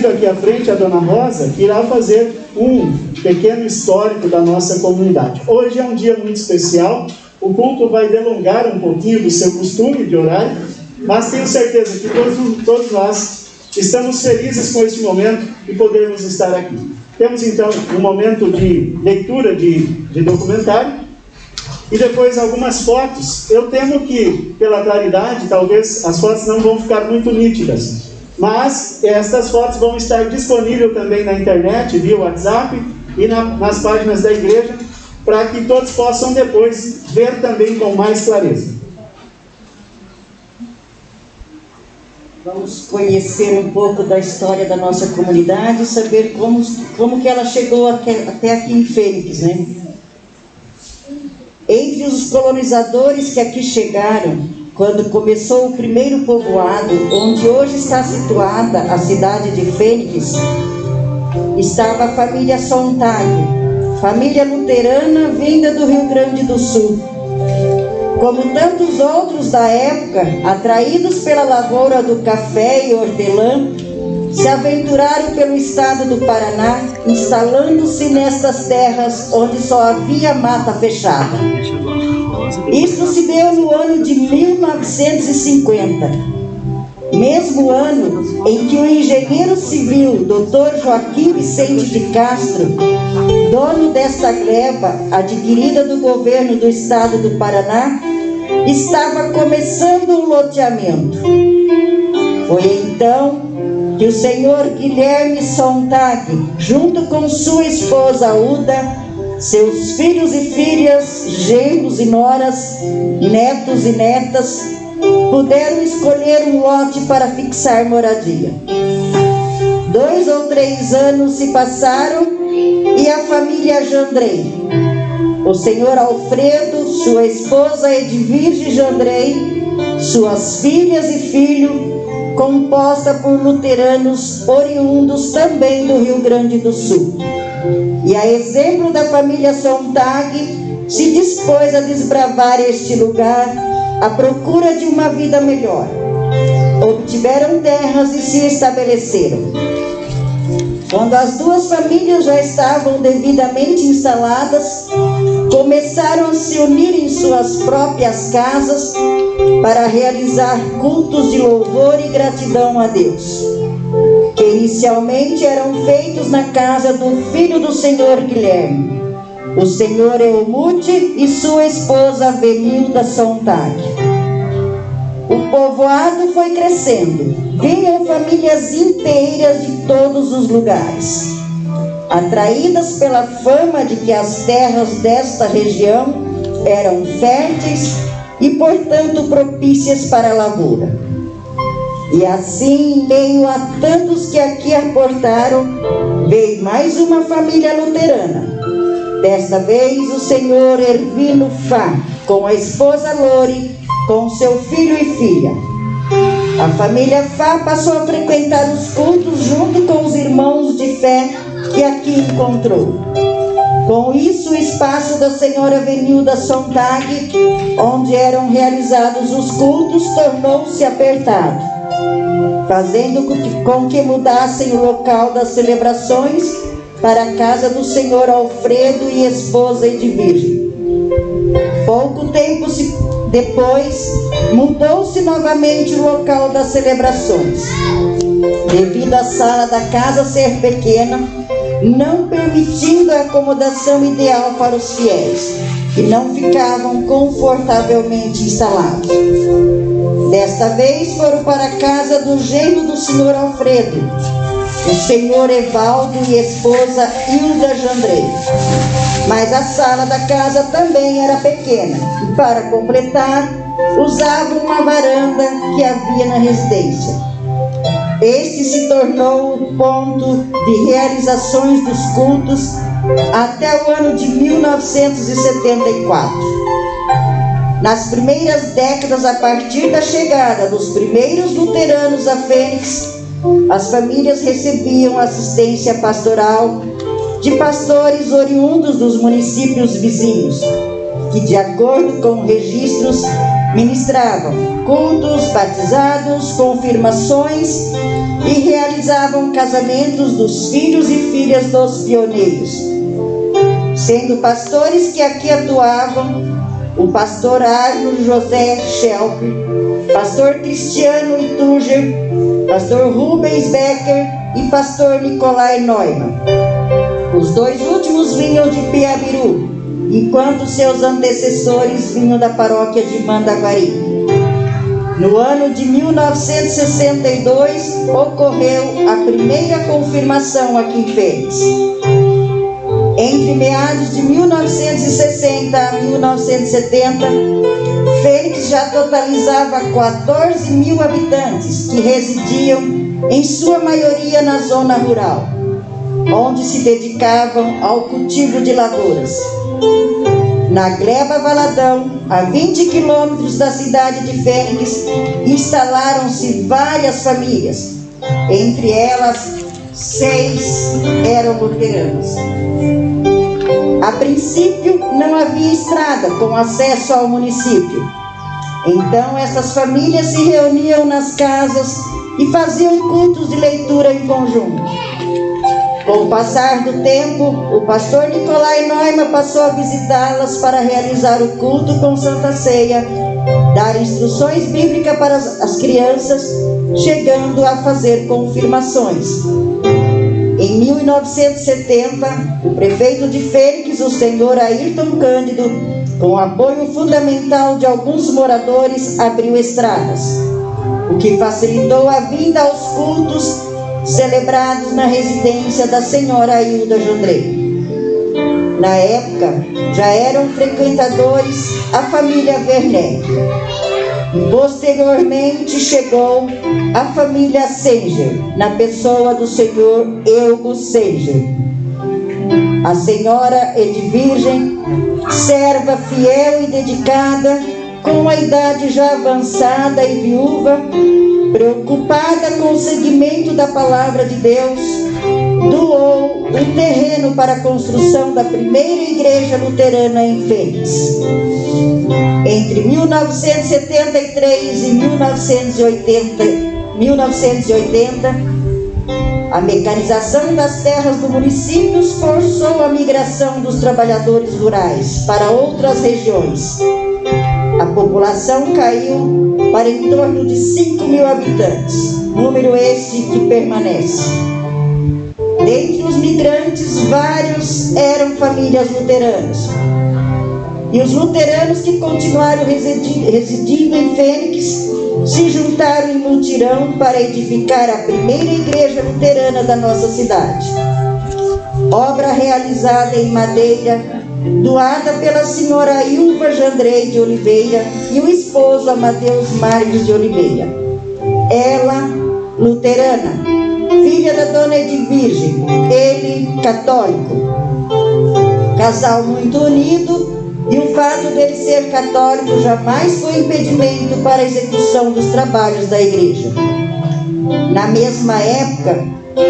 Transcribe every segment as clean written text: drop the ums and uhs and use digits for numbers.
convido aqui à frente a Dona Rosa, que irá fazer um pequeno histórico da nossa comunidade. Hoje é um dia muito especial, o culto vai delongar um pouquinho do seu costume de horário, mas tenho certeza que todos nós estamos felizes com este momento e podermos estar aqui. Temos então um momento de leitura de documentário e depois algumas fotos. Eu temo que, pela claridade, talvez as fotos não vão ficar muito nítidas, mas estas fotos vão estar disponíveis também na internet, via WhatsApp e nas páginas da igreja, para que todos possam depois ver também com mais clareza. Vamos conhecer um pouco da história da nossa comunidade e saber como que ela chegou até aqui em Fênix, né? Entre os colonizadores que aqui chegaram, quando começou o primeiro povoado, onde hoje está situada a cidade de Fênix, estava a família Sontag, família luterana vinda do Rio Grande do Sul. Como tantos outros da época, atraídos pela lavoura do café e hortelã, se aventuraram pelo estado do Paraná, instalando-se nestas terras onde só havia mata fechada. Isso se deu no ano de 1950, mesmo ano em que o engenheiro civil Dr. Joaquim Vicente de Castro, dono desta gleba adquirida do governo do estado do Paraná, estava começando o loteamento. Foi então que o senhor Guilherme Sontag, junto com sua esposa Uda, seus filhos e filhas, genros e noras, netos e netas, puderam escolher um lote para fixar moradia. 2 ou 3 anos se passaram e a família Jandrei, o senhor Alfredo, sua esposa Edvirge Jandrei, suas filhas e filho, composta por luteranos oriundos também do Rio Grande do Sul. E a exemplo da família Sontag, se dispôs a desbravar este lugar à procura de uma vida melhor. Obtiveram terras e se estabeleceram. Quando as duas famílias já estavam devidamente instaladas, começaram a se unir em suas próprias casas para realizar cultos de louvor e gratidão a Deus, que inicialmente eram feitos na casa do filho do senhor Guilherme, o senhor Elmude e sua esposa Venilda Sontag. O povoado foi crescendo, vinham famílias inteiras de todos os lugares, atraídas pela fama de que as terras desta região eram férteis e, portanto, propícias para a lavoura. E assim, em meio a tantos que aqui aportaram, veio mais uma família luterana. Desta vez, o senhor Ervino Fá, com a esposa Lore, com seu filho e filha. A família Fá passou a frequentar os cultos junto com os irmãos de fé que aqui encontrou. Com isso, o espaço da senhora Venilda Sontag, onde eram realizados os cultos, tornou-se apertado, fazendo com que mudassem o local das celebrações para a casa do senhor Alfredo e esposa Edvirge. Pouco tempo depois, mudou-se novamente o local das celebrações, devido à sala da casa ser pequena, não permitindo a acomodação ideal para os fiéis, que não ficavam confortavelmente instalados. Desta vez foram para a casa do genro do senhor Alfredo, o senhor Evaldo e esposa Hilda Jandrei. Mas a sala da casa também era pequena e, para completar, usavam uma varanda que havia na residência. Este se tornou o ponto de realizações dos cultos até o ano de 1974. Nas primeiras décadas, a partir da chegada dos primeiros luteranos a Fênix, as famílias recebiam assistência pastoral de pastores oriundos dos municípios vizinhos, que, de acordo com registros, Ministravam cultos, batizados, confirmações e realizavam casamentos dos filhos e filhas dos pioneiros. Sendo pastores que aqui atuavam o pastor Arno José Schelp, pastor Cristiano Ituger, pastor Rubens Becker e pastor Nicolai Neumann. Os dois últimos vinham de Piabiru, enquanto seus antecessores vinham da paróquia de Mandaguari. No ano de 1962, ocorreu a primeira confirmação aqui em Fênix. Entre meados de 1960 a 1970, Fênix já totalizava 14 mil habitantes que residiam, em sua maioria, na zona rural, onde se dedicavam ao cultivo de lavouras. Na Gleba Valadão, a 20 quilômetros da cidade de Fênix, instalaram-se várias famílias. Entre elas, 6 eram luteranos. A princípio, não havia estrada com acesso ao município. Então, essas famílias se reuniam nas casas e faziam cultos de leitura em conjunto. Com o passar do tempo, o pastor Nicolai Neumann passou a visitá-las para realizar o culto com Santa Ceia, dar instruções bíblicas para as crianças, chegando a fazer confirmações. Em 1970, o prefeito de Fênix, o senhor Ayrton Cândido, com apoio fundamental de alguns moradores, abriu estradas, o que facilitou a vinda aos cultos celebrados na residência da senhora Hilda Jandrei. Na época, já eram frequentadores a família Werneck. Posteriormente chegou a família Senger, na pessoa do senhor Eugo Senger. A senhora Edvirgem, serva fiel e dedicada, com a idade já avançada e viúva, preocupada com o seguimento da palavra de Deus, doou um terreno para a construção da primeira igreja luterana em Fênix. Entre 1973 e 1980, a mecanização das terras do município forçou a migração dos trabalhadores rurais para outras regiões. A população caiu para em torno de 5 mil habitantes, número esse que permanece. Dentre os migrantes, vários eram famílias luteranas. E os luteranos que continuaram residindo em Fênix se juntaram em mutirão para edificar a primeira igreja luterana da nossa cidade. Obra realizada em madeira, doada pela senhora Ilva Jandrei de Oliveira e o esposo Amadeus Marques de Oliveira. Ela, luterana, filha da dona Edvirgem, ele, católico. Casal muito unido, e o fato dele ser católico jamais foi impedimento para a execução dos trabalhos da igreja. Na mesma época,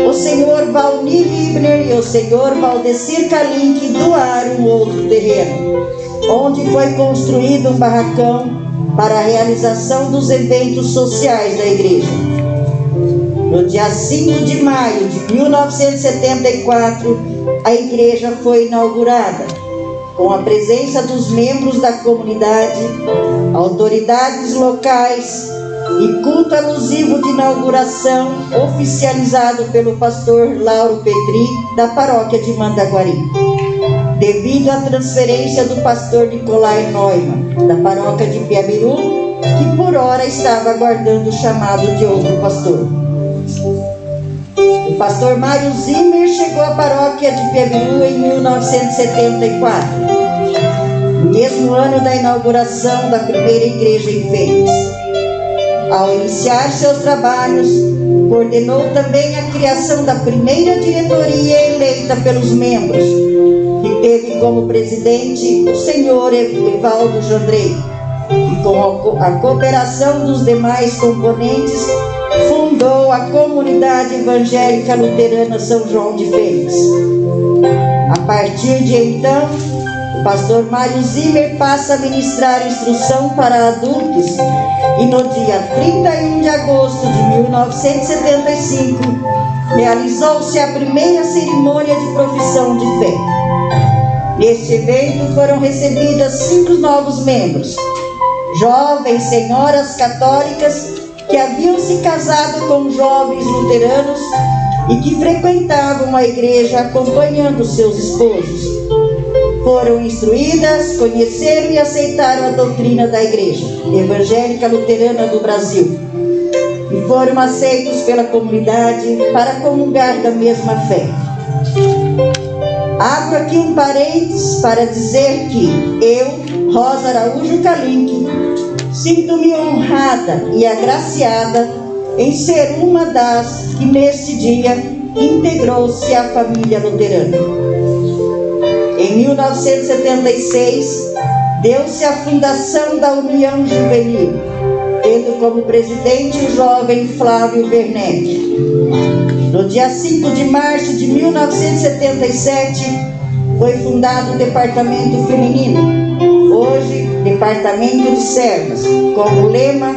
o senhor Valnir Ibner e o senhor Valdecir Kalink doaram outro terreno, onde foi construído um barracão para a realização dos eventos sociais da igreja. No dia 5 de maio de 1974, a igreja foi inaugurada, com a presença dos membros da comunidade, autoridades locais e culto alusivo de inauguração oficializado pelo pastor Lauro Petri, da paróquia de Mandaguari, devido à transferência do pastor Nicolai Neumann, da paróquia de Piabiru, que por hora estava aguardando o chamado de outro pastor. O pastor Mário Zimmer chegou à paróquia de Piabiru em 1974, no mesmo ano da inauguração da primeira igreja em Fênix. Ao iniciar seus trabalhos, coordenou também a criação da primeira diretoria eleita pelos membros, que teve como presidente o senhor Evaldo Jandrei, e com a cooperação dos demais componentes, fundou a Comunidade Evangélica Luterana São João de Fênix. A partir de então, o pastor Mário Zimmer passa a ministrar instrução para adultos e no dia 31 de agosto de 1975 realizou-se a primeira cerimônia de profissão de fé. Neste evento foram recebidas 5 novos membros, jovens senhoras católicas que haviam se casado com jovens luteranos e que frequentavam a igreja acompanhando seus esposos. Foram instruídas, conheceram e aceitaram a doutrina da Igreja Evangélica Luterana do Brasil e foram aceitos pela comunidade para comungar da mesma fé. Abro aqui um parênteses para dizer que eu, Rosa Araújo Kalink, sinto-me honrada e agraciada em ser uma das que neste dia integrou-se à família luterana. Em 1976, deu-se a fundação da União Juvenil, tendo como presidente o jovem Flávio Werneck. No dia 5 de março de 1977, foi fundado o Departamento Feminino, hoje Departamento de Servas, com o lema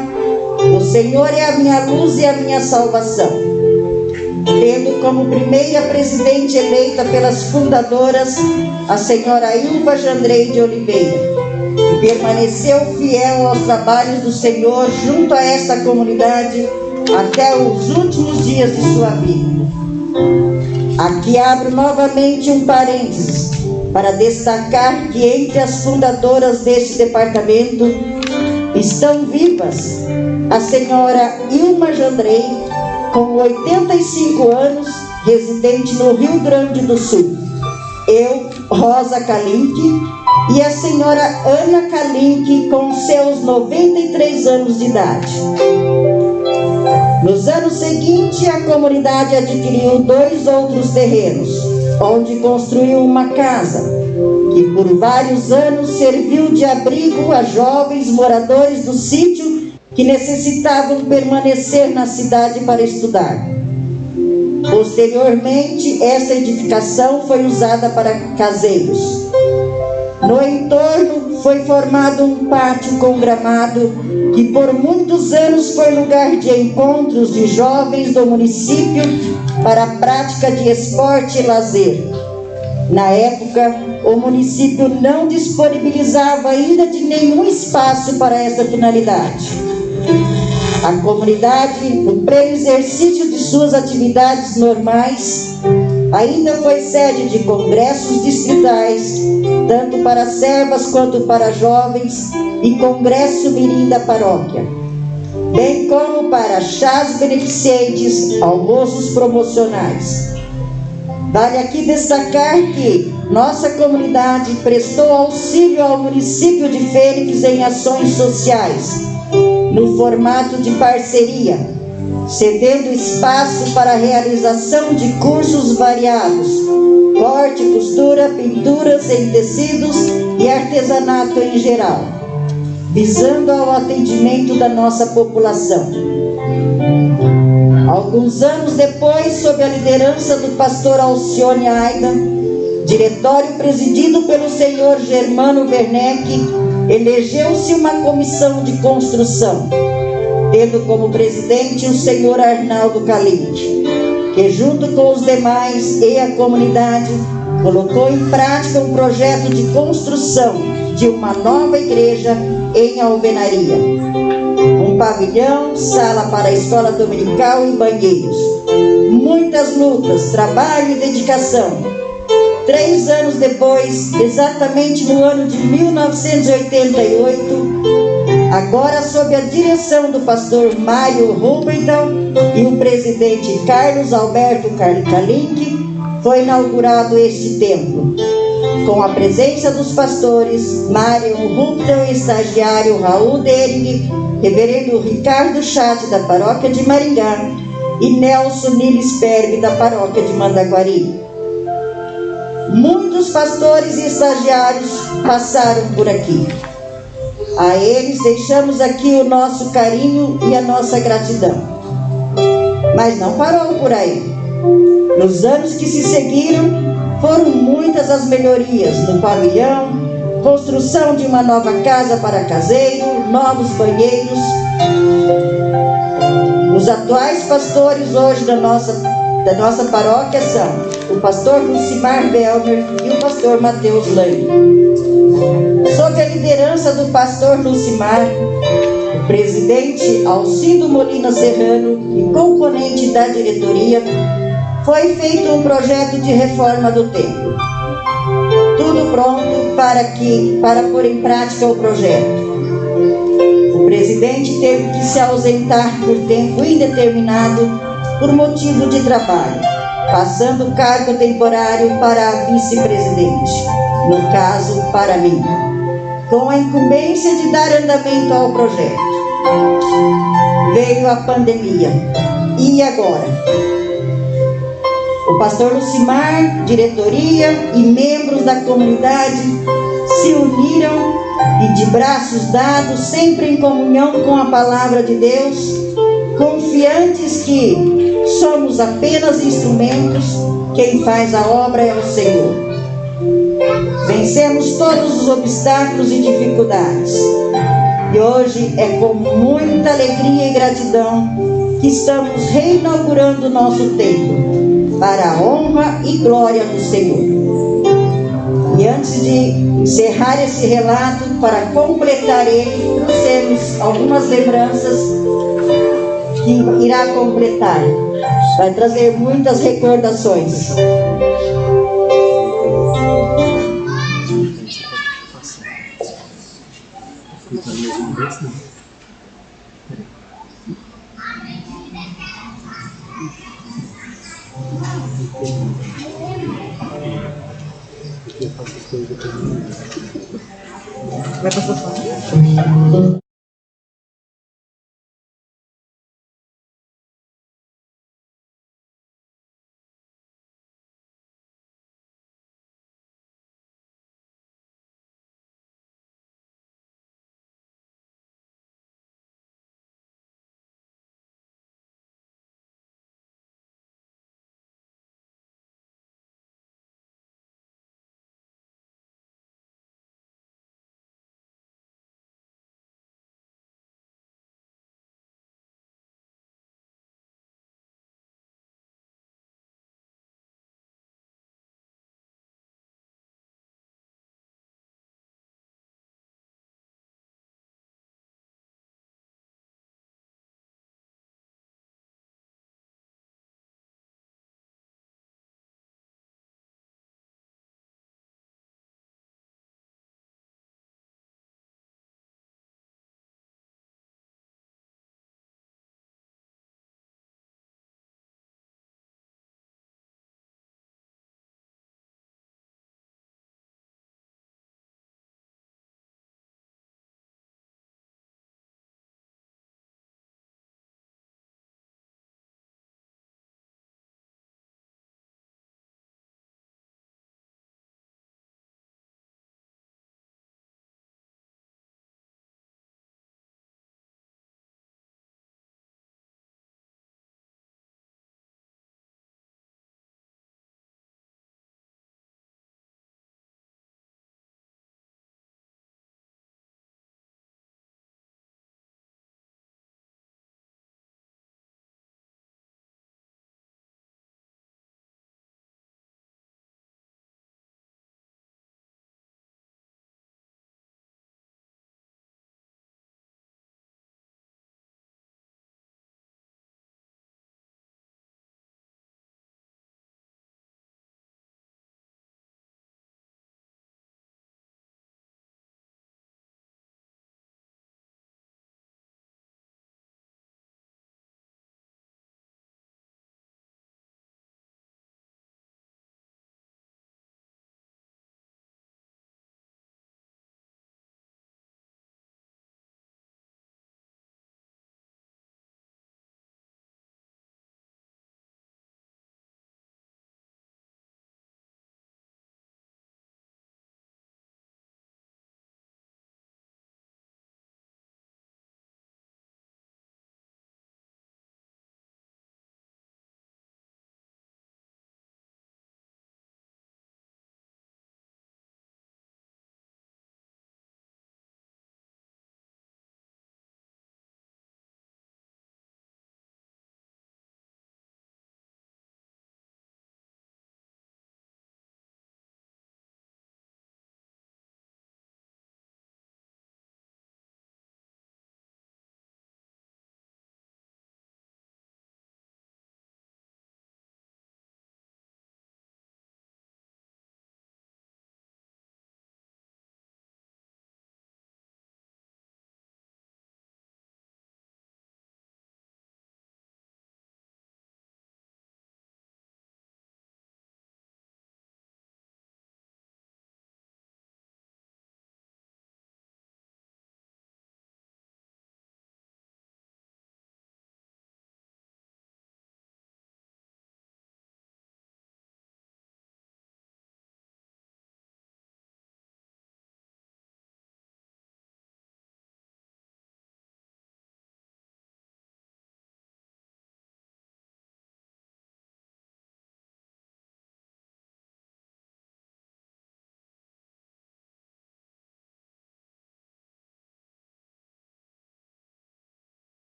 "O Senhor é a minha luz e a minha salvação", tendo como primeira presidente eleita pelas fundadoras a senhora Ilva Jandrei de Oliveira, que permaneceu fiel aos trabalhos do Senhor junto a esta comunidade até os últimos dias de sua vida. Aqui abro novamente um parênteses para destacar que entre as fundadoras deste departamento estão vivas a senhora Ilma Jandrei, com 85 anos, residente no Rio Grande do Sul, eu, Rosa Kalink, e a senhora Ana Kalink, com seus 93 anos de idade. Nos anos seguintes, a comunidade adquiriu 2 outros terrenos, onde construiu uma casa, que por vários anos serviu de abrigo a jovens moradores do sítio que necessitavam permanecer na cidade para estudar. Posteriormente, essa edificação foi usada para caseiros. No entorno foi formado um pátio com gramado que por muitos anos foi lugar de encontros de jovens do município para a prática de esporte e lazer. Na época, o município não disponibilizava ainda de nenhum espaço para essa finalidade. A comunidade, no pleno exercício de suas atividades normais, ainda foi sede de congressos distritais, tanto para servas quanto para jovens, e congresso mirim da paróquia, bem como para chás beneficentes, almoços promocionais. Vale aqui destacar que nossa comunidade prestou auxílio ao município de Fênix em ações sociais, no formato de parceria, cedendo espaço para a realização de cursos variados, corte, costura, pinturas em tecidos e artesanato em geral, visando ao atendimento da nossa população. Alguns anos depois, sob a liderança do pastor Alcione Aida, diretório presidido pelo senhor Germano Werneck, elegeu-se uma comissão de construção, tendo como presidente o senhor Arnaldo Kalink, que junto com os demais e a comunidade colocou em prática um projeto de construção de uma nova igreja em alvenaria, um pavilhão, sala para a escola dominical e banheiros. Muitas lutas, trabalho e dedicação. 3 anos depois, exatamente no ano de 1988, agora sob a direção do pastor Mário Rubenthal e o presidente Carlos Alberto Kalink, foi inaugurado este templo, com a presença dos pastores Mário Rubenthal e estagiário Raul Dering, reverendo Ricardo Chate da paróquia de Maringá e Nelson Niles Perbe da paróquia de Mandaguari. Muitos pastores e estagiários passaram por aqui. A eles deixamos aqui o nosso carinho e a nossa gratidão. Mas não parou por aí. Nos anos que se seguiram, foram muitas as melhorias no pavilhão, construção de uma nova casa para caseiro, novos banheiros. Os atuais pastores hoje da nossa paróquia são o pastor Lucimar Belmer e o pastor Mateus Lang. Sob a liderança do pastor Lucimar, o presidente Alcindo Molina Serrano e componente da diretoria, foi feito um projeto de reforma do templo. Tudo pronto para pôr em prática o projeto. O presidente teve que se ausentar por tempo indeterminado por motivo de trabalho, passando o cargo temporário para a vice-presidente, no caso, para mim, com a incumbência de dar andamento ao projeto. Veio a pandemia. E agora? O pastor Lucimar, diretoria e membros da comunidade se uniram e, de braços dados, sempre em comunhão com a palavra de Deus, confiantes que somos apenas instrumentos, quem faz a obra é o Senhor. Vencemos todos os obstáculos e dificuldades. E hoje é com muita alegria e gratidão que estamos reinaugurando o nosso templo, para a honra e glória do Senhor. E antes de encerrar esse relato, para completar ele, trouxemos algumas lembranças que irá completar. Vai trazer muitas recordações. Vai passar só.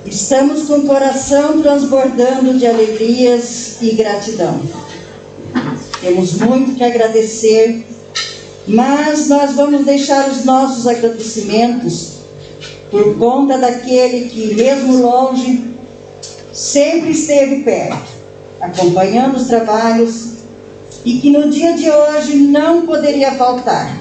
Estamos com o coração transbordando de alegrias e gratidão. Temos muito que agradecer, mas nós vamos deixar os nossos agradecimentos por conta daquele que, mesmo longe, sempre esteve perto, acompanhando os trabalhos e que no dia de hoje não poderia faltar.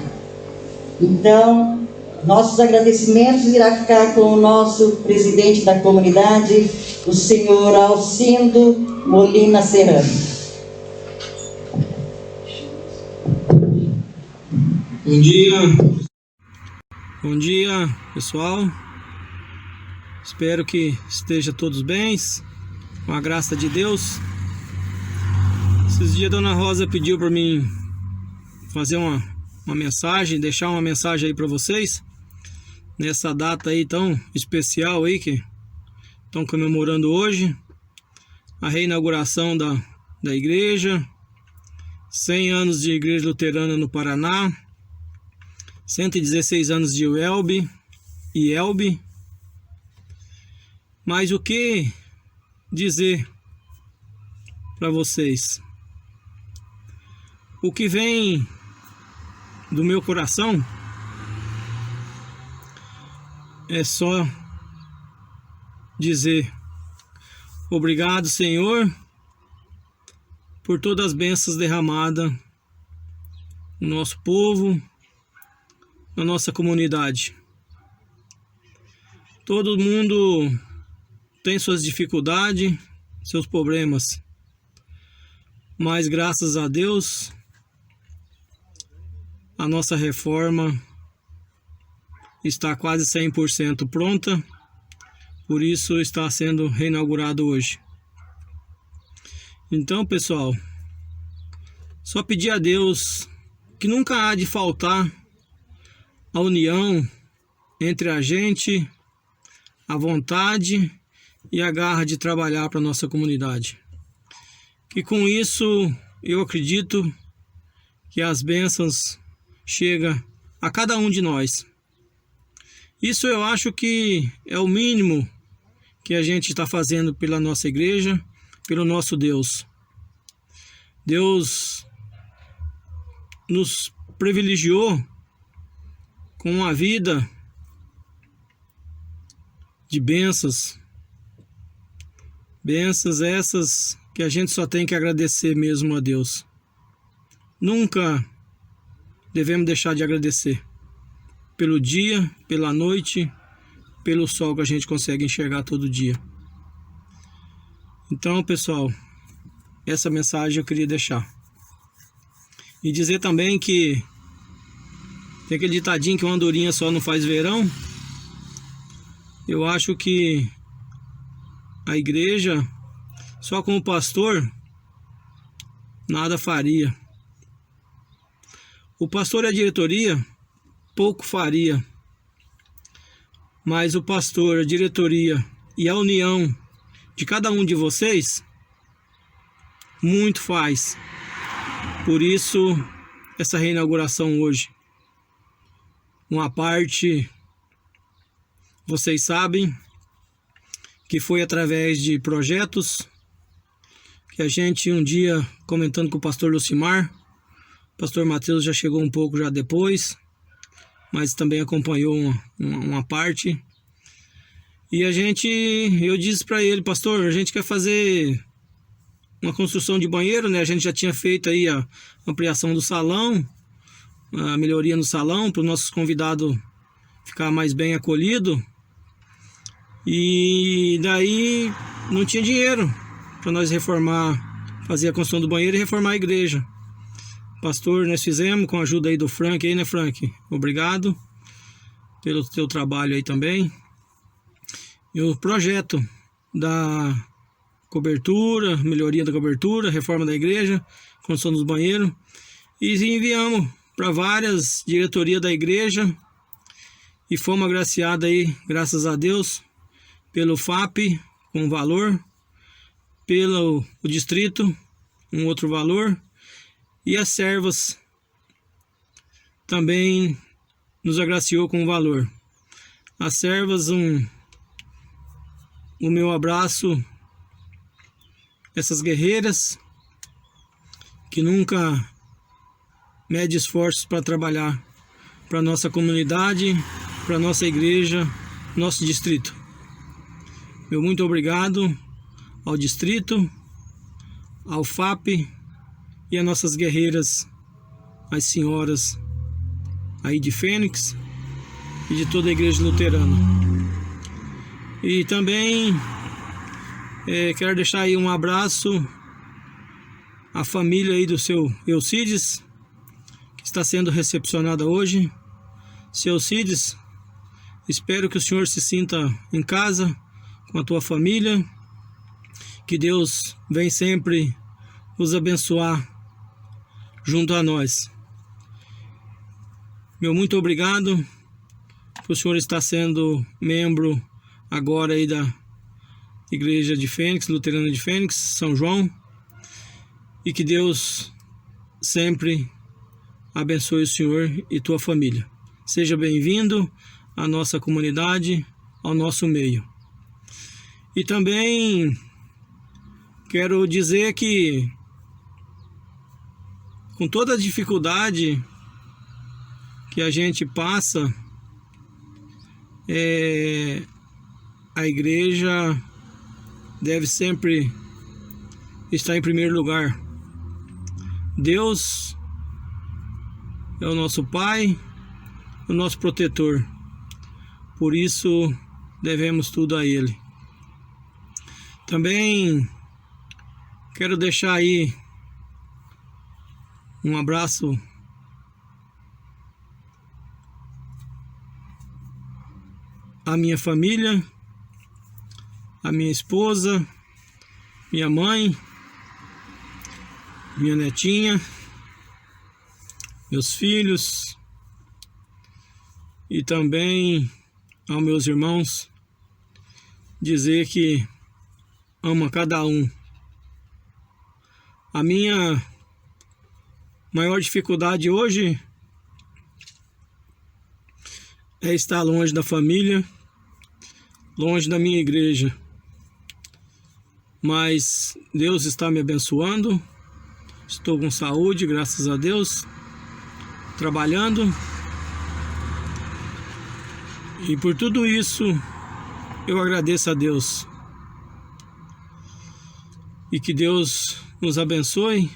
Então, nossos agradecimentos irá ficar com o nosso presidente da comunidade, o senhor Alcindo Molina Serrano. Bom dia, pessoal. Espero que estejam todos bem, com a graça de Deus. Esses dias a Dona Rosa pediu para mim fazer uma mensagem, deixar uma mensagem aí para vocês, nessa data aí tão especial aí que estão comemorando hoje, a reinauguração da igreja, 100 anos de Igreja Luterana no Paraná, 116 anos de UELB e ELB. Mas o que dizer para vocês? O que vem do meu coração é só dizer obrigado, Senhor, por todas as bênçãos derramadas no nosso povo, na nossa comunidade. Todo mundo tem suas dificuldades, seus problemas, mas graças a Deus a nossa reforma está quase 100% pronta, por isso está sendo reinaugurado hoje. Então, pessoal, só pedir a Deus que nunca há de faltar a união entre a gente, a vontade e a garra de trabalhar para a nossa comunidade. Que com isso eu acredito que as bênçãos chegam a cada um de nós. Isso eu acho que é o mínimo que a gente está fazendo pela nossa igreja, pelo nosso Deus. Deus nos privilegiou com uma vida de bênçãos. Bênçãos essas que a gente só tem que agradecer mesmo a Deus. Nunca devemos deixar de agradecer pelo dia, pela noite, pelo sol que a gente consegue enxergar todo dia. Então, pessoal, essa mensagem eu queria deixar. E dizer também que tem aquele ditadinho que uma andorinha só não faz verão. Eu acho que a igreja, só com o pastor, nada faria. O pastor e a diretoria, pouco faria. Mas o pastor, a diretoria e a união de cada um de vocês, muito faz. Por isso, essa reinauguração hoje. Uma parte, vocês sabem, que foi através de projetos que a gente um dia, comentando com o pastor Lucimar, o pastor Mateus já chegou um pouco já depois, mas também acompanhou uma parte. E eu disse para ele, pastor, a gente quer fazer uma construção de banheiro, né? A gente já tinha feito aí a ampliação do salão, a melhoria no salão, para os nossos convidados ficar mais bem acolhido. E daí não tinha dinheiro para nós reformar, fazer a construção do banheiro e reformar a igreja. Pastor, nós fizemos com a ajuda aí do Frank, aí, né, Frank? Obrigado pelo teu trabalho aí também. E o projeto da cobertura, melhoria da cobertura, reforma da igreja, construção dos banheiros. E enviamos para várias diretorias da igreja e fomos agraciados aí, graças a Deus, pelo FAP, com valor, pelo o distrito, um outro valor, e as servas também nos agraciou com valor. As servas, o meu abraço, essas guerreiras que nunca mede esforços para trabalhar para a nossa comunidade, para a nossa igreja, nosso distrito. Meu muito obrigado ao distrito, ao FAP e às nossas guerreiras, as senhoras aí de Fênix e de toda a igreja luterana. E também quero deixar aí um abraço à família aí do seu Eucides, que está sendo recepcionada hoje. Seu Eucides, espero que o senhor se sinta em casa com a tua família, que Deus vem sempre os abençoar junto a nós. Meu muito obrigado por o senhor estar sendo membro agora aí da Igreja de Fênix, Luterana de Fênix, São João, e que Deus sempre abençoe o senhor e tua família. Seja bem-vindo à nossa comunidade, ao nosso meio. E também quero dizer que, com toda a dificuldade que a gente passa, a igreja deve sempre estar em primeiro lugar. Deus é o nosso Pai, o nosso protetor. Por isso devemos tudo a Ele. Também quero deixar aí um abraço à minha família, à minha esposa, minha mãe, minha netinha, meus filhos e também aos meus irmãos, dizer que amo a cada um. A minha maior dificuldade hoje é estar longe da família, longe da minha igreja. Mas Deus está me abençoando, estou com saúde, graças a Deus, trabalhando. E por tudo isso, eu agradeço a Deus. E que Deus nos abençoe,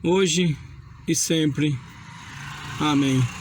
hoje e sempre. Amém.